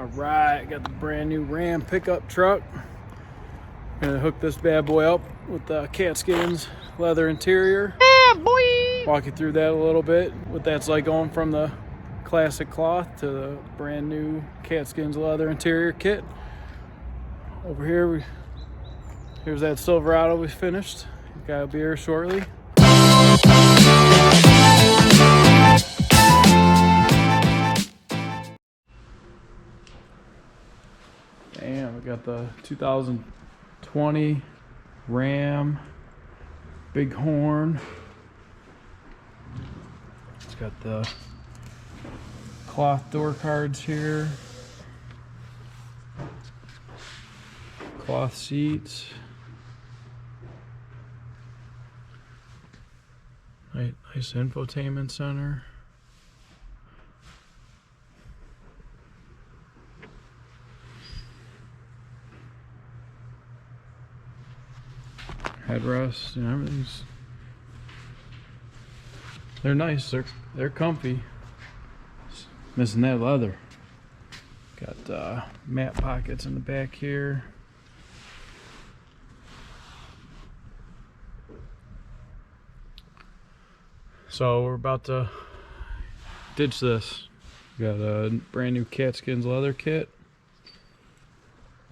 Alright, got the brand new Ram pickup truck. Gonna hook this bad boy up with the Katzkin's leather interior. Yeah, boy! Walk you through that a little bit. What that's like going from the classic cloth to the brand new Katzkin's leather interior kit. Over here, here's that Silverado we finished. Guy'll be here shortly. Damn, we got the 2020 Ram Bighorn. It's got the cloth door cards here, cloth seats, nice infotainment center. Headrest and everything's. They're nice. They're comfy. Just missing that leather. Got mat pockets in the back here. So we're about to ditch this. Got a brand new Katzkin's leather kit.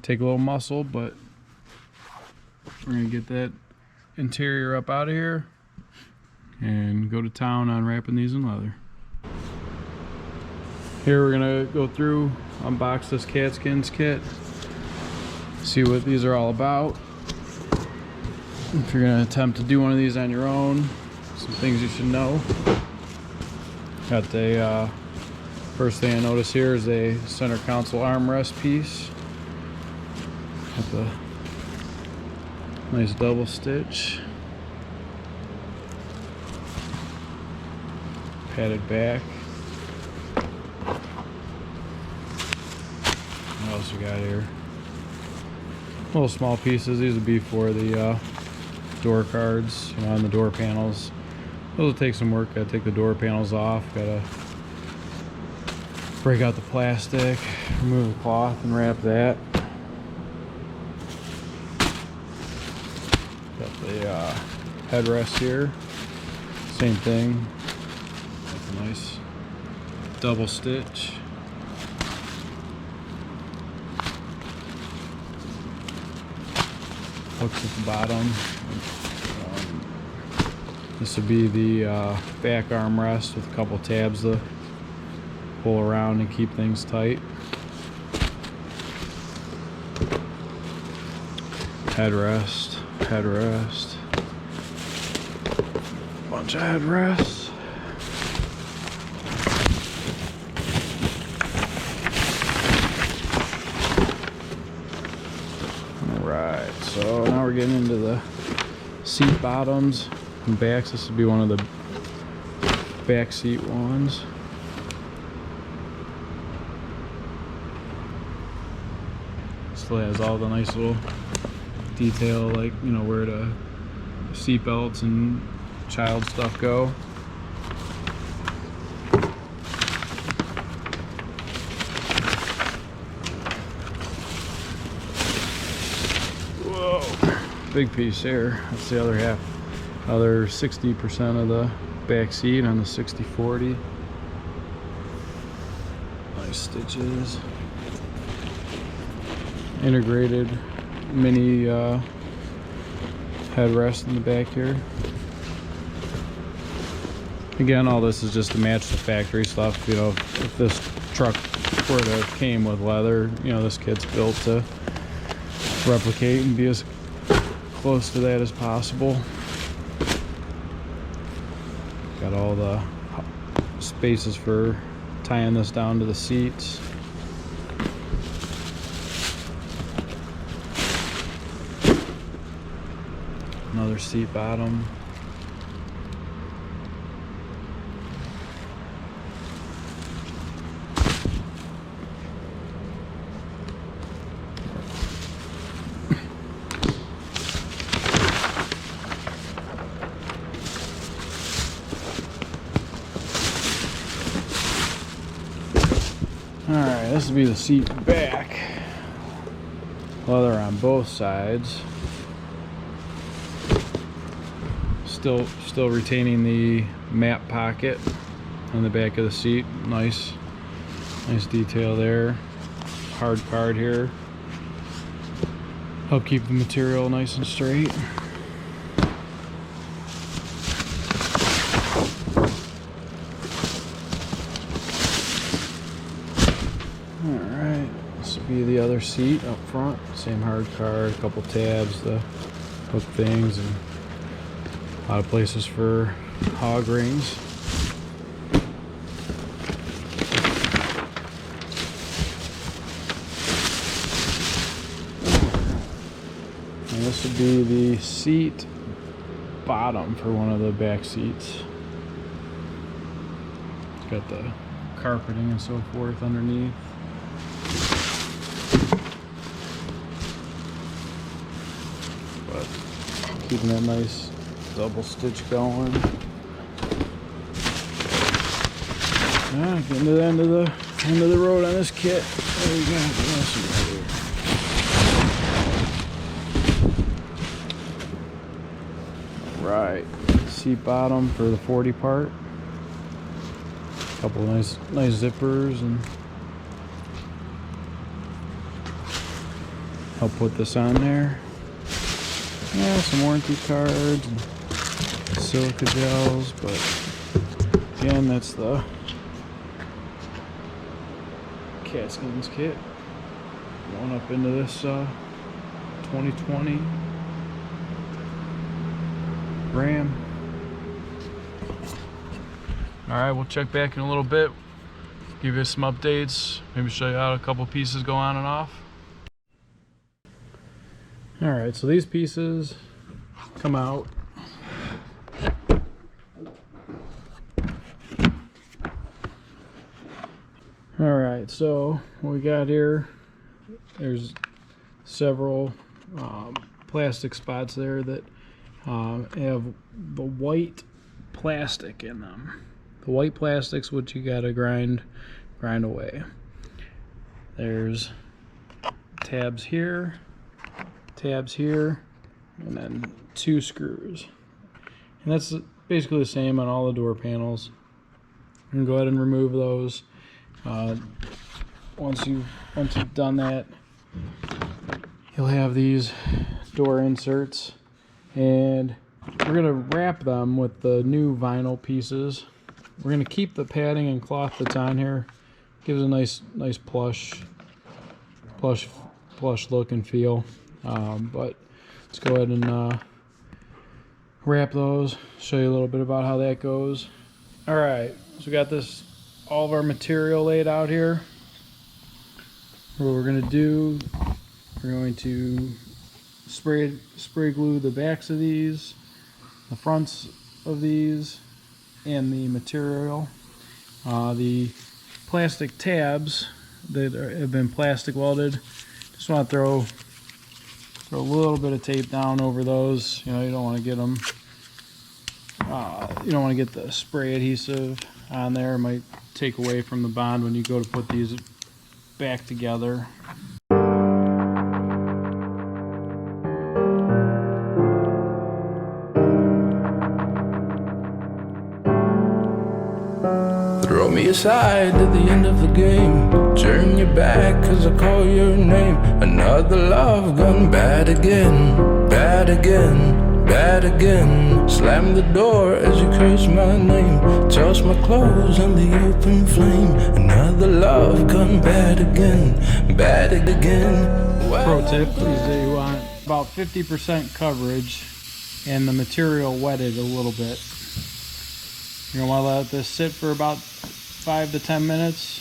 Take a little muscle, but we're gonna get that interior up out of here and go to town on wrapping these in leather. Here we're gonna go through, unbox this Katzkin's kit, see what these are all about. If you're gonna attempt to do one of these on your own, some things you should know. Got the first thing I notice here is a center console armrest piece. Got the nice double stitch, padded back. What else we got here? Little small pieces. These would be for the door cards, on the door panels. Those will take some work. Gotta take the door panels off. Gotta break out the plastic, remove the cloth, and wrap that. Got the headrest here. Same thing. That's a nice double stitch. Hooks at the bottom. This would be the back armrest with a couple tabs to pull around and keep things tight. Headrest. Bunch of headrests. Alright, so now we're getting into the seat bottoms and backs. This would be one of the back seat ones. Still has all the nice little detail, like, you know, where the seat belts and child stuff go. Whoa, big piece here. That's the other half, other 60% of the back seat on the 60/40. Nice stitches. Integrated mini headrest in the back here. Again, all this is just to match the factory stuff. You know, if this truck were to came with leather, you know, this kit's built to replicate and be as close to that as possible. Got all the spaces for tying this down to the seats. Another seat bottom. This will be the seat back. Leather on both sides. Still retaining the map pocket on the back of the seat. Nice detail there. Hard card here. Help keep the material nice and straight. Alright, this will be the other seat up front. Same hard card, a couple tabs, the hook things, and a lot of places for hog rings. And this would be the seat bottom for one of the back seats. It's got the carpeting and so forth underneath. But keeping that nice double stitch going. Getting to the end of the road on this kit. There we go. Right, seat bottom for the 40 part. Couple of nice zippers, and help put this on there. Yeah, some warranty cards and silica gels, but again, that's the Katzkin's kit. Going up into this 2020 Ram. Alright, we'll check back in a little bit, give you some updates, maybe show you how a couple pieces go on and off. Alright, so these pieces come out. Alright, so what we got here, there's several plastic spots there that have the white plastic in them. The white plastic's what you gotta grind away. There's tabs here, and then 2 screws. And that's basically the same on all the door panels. You can go ahead and remove those. Once you've done that, you'll have these door inserts, and we're gonna wrap them with the new vinyl pieces. We're gonna keep the padding and cloth that's on here. Gives a nice plush look and feel. But let's go ahead and wrap those. Show you a little bit about how that goes. All right, so we got all of our material laid out here. What we're gonna do, we're going to spray glue the backs of these, the fronts of these, and the material. The plastic tabs that have been plastic welded, just want to throw a little bit of tape down over those. You know, you don't want to get them, you don't want to get the spray adhesive on there. It might take away from the bond when you go to put these back together. Throw me aside at the end of the game. Turn your back cause I call your name. Another love gone bad again. Bad again, bad again. Slam the door as you curse my name. Toss my clothes in the open flame. Another love gone bad again. Bad again. Pro tip is that you want about 50% coverage and the material wetted a little bit. You're gonna want to let this sit for about 5 to 10 minutes.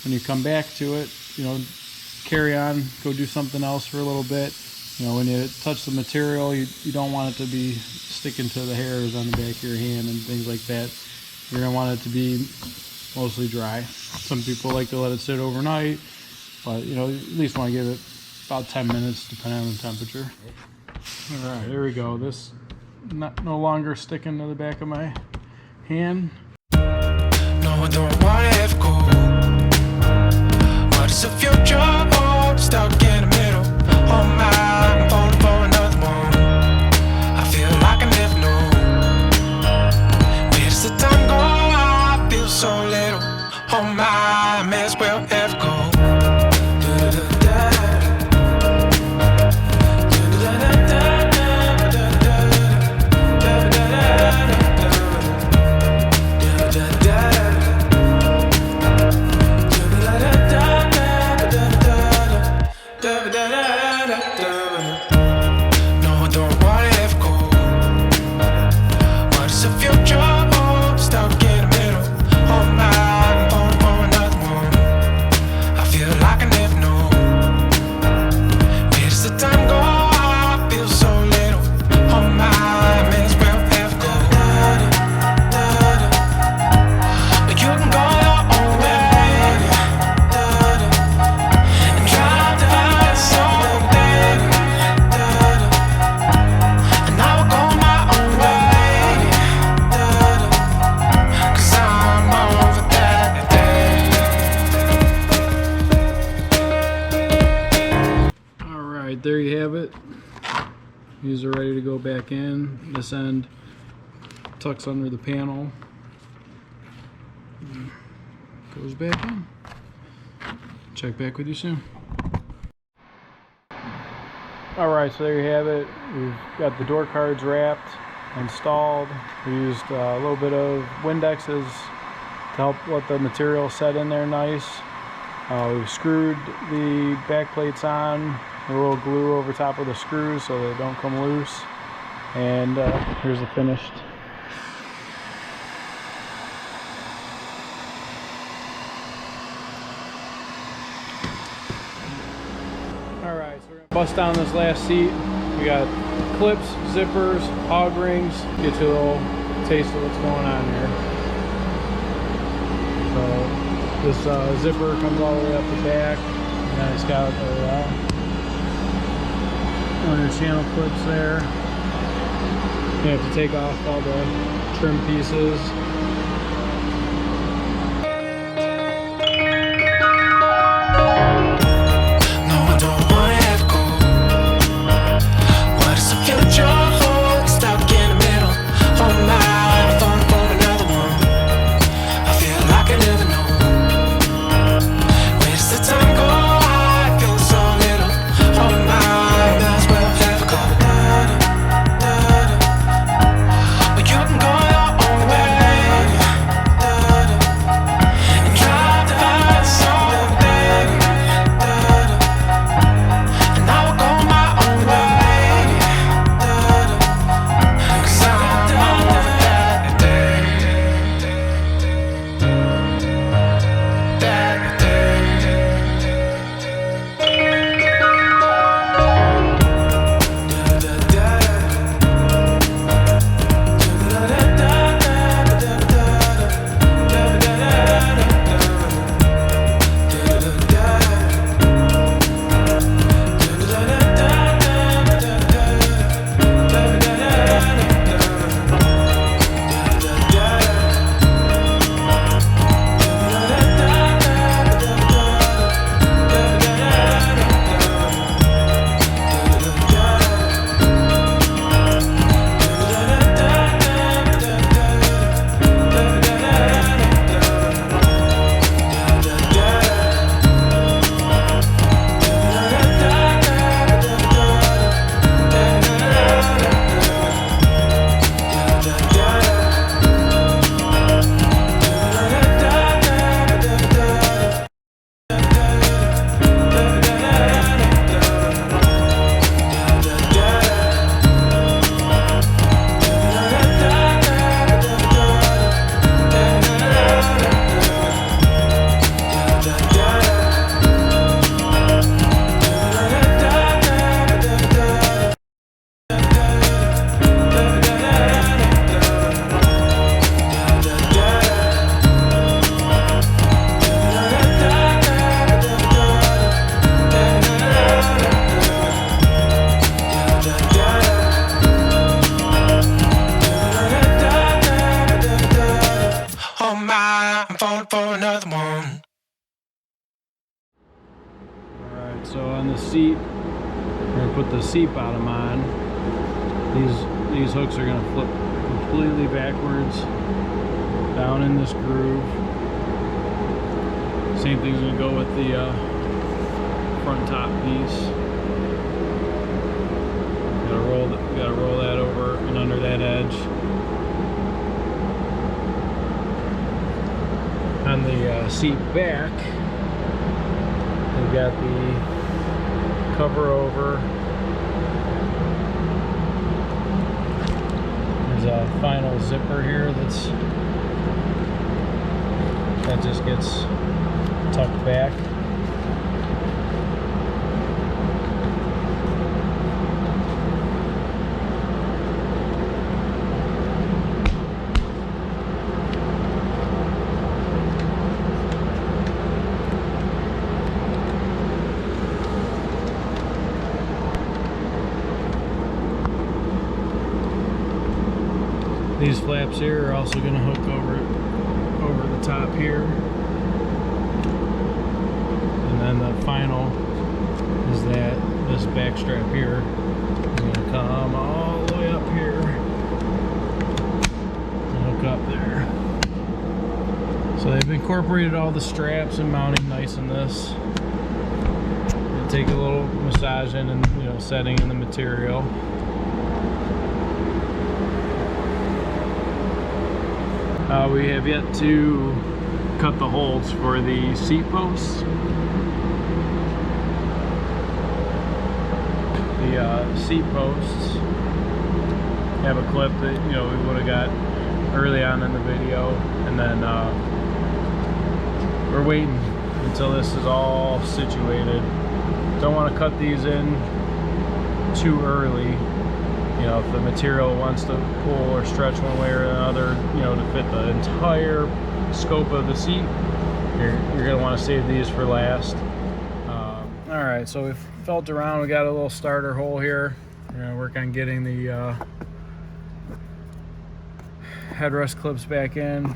When you come back to it, you know, carry on, go do something else for a little bit. You know, when you touch the material, you don't want it to be sticking to the hairs on the back of your hand and things like that. You're gonna want it to be mostly dry. Some people like to let it sit overnight, but you know, at least want to give it about 10 minutes depending on the temperature. All right, there we go. This no longer sticking to the back of my hand. No, I don't wanna have cold. Alright, there you have it. These are ready to go back in. This end tucks under the panel. Goes back in. Check back with you soon. Alright, so there you have it. We've got the door cards wrapped, installed. We used a little bit of Windexes to help let the material set in there nice. We've screwed the back plates on, a little glue over top of the screws so they don't come loose. And here's the finished. Alright, so we're going to bust down this last seat. We got clips, zippers, hog rings. Get you a little taste of what's going on here. So this zipper comes all the way up the back, and then it's got the under channel clips there. You have to take off all the trim pieces. So on the seat, we're going to put the seat bottom on. These hooks are going to flip completely backwards down in this groove. Same thing's going to go with the front top piece. Gotta roll that over and under that edge. On the seat back, we've got the cover over. There's a final zipper here that just gets tucked back. These flaps here are also going to hook over the top here, and then the final is that this back strap here is going to come all the way up here and hook up there. So they've incorporated all the straps and mounting nice in this. And take a little massaging and, you know, setting in the material. We have yet to cut the holes for the seat posts. The seat posts have a clip that, you know, we would have got early on in the video, and then we're waiting until this is all situated. Don't want to cut these in too early. You know, if the material wants to pull or stretch one way or another, you know, to fit the entire scope of the seat, you're going to want to save these for last. All right, so we've felt around. We got a little starter hole here. We're going to work on getting the headrest clips back in.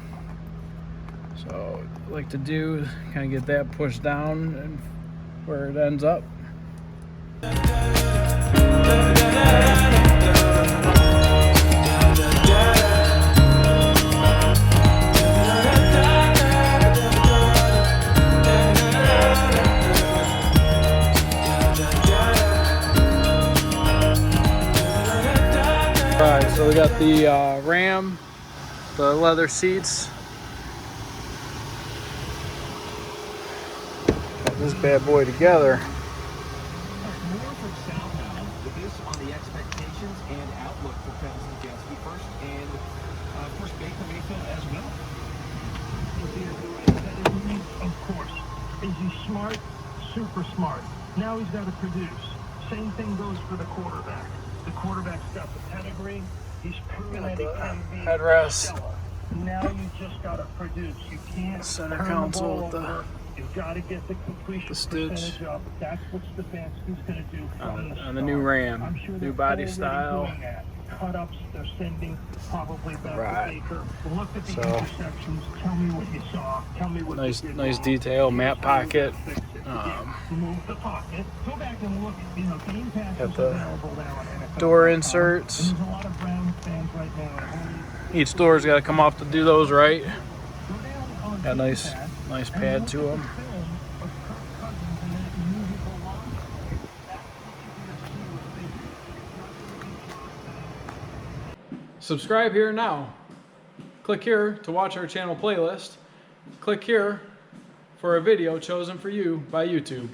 So what I like to do is kind of get that pushed down and where it ends up. Alright, so we got the Ram, the leather seats. Got this bad boy together. More from Southbound with this on the expectations and outlook for Katzkin first, and of course Baker Mayfield as well. Of course. Is he smart? Super smart. Now he's got to produce. Same thing goes for the quarterback. The quarterback's got the pedigree. He's proven that he can be Headrest. Now you just got to produce. You can't Center turn console the with ball the over. You've got to get the completion stitch. percentage up. That's what Stefanski's going to do from the on the new Ram. I'm sure New body style. Cut-ups they're sending probably back Right. to Baker. Look at the So, interceptions. Tell me what you saw. Tell me what Nice, you did nice wrong. detail, map pocket. Move the pocket. Go back and look. You know, game passes Got the available now on NFL. door inserts. And there's a lot of Browns fans right now at home. Each door's got to come off to do those right. Go down on Got a nice pad to them. Subscribe here now. Click here to watch our channel playlist. Click here for a video chosen for you by YouTube.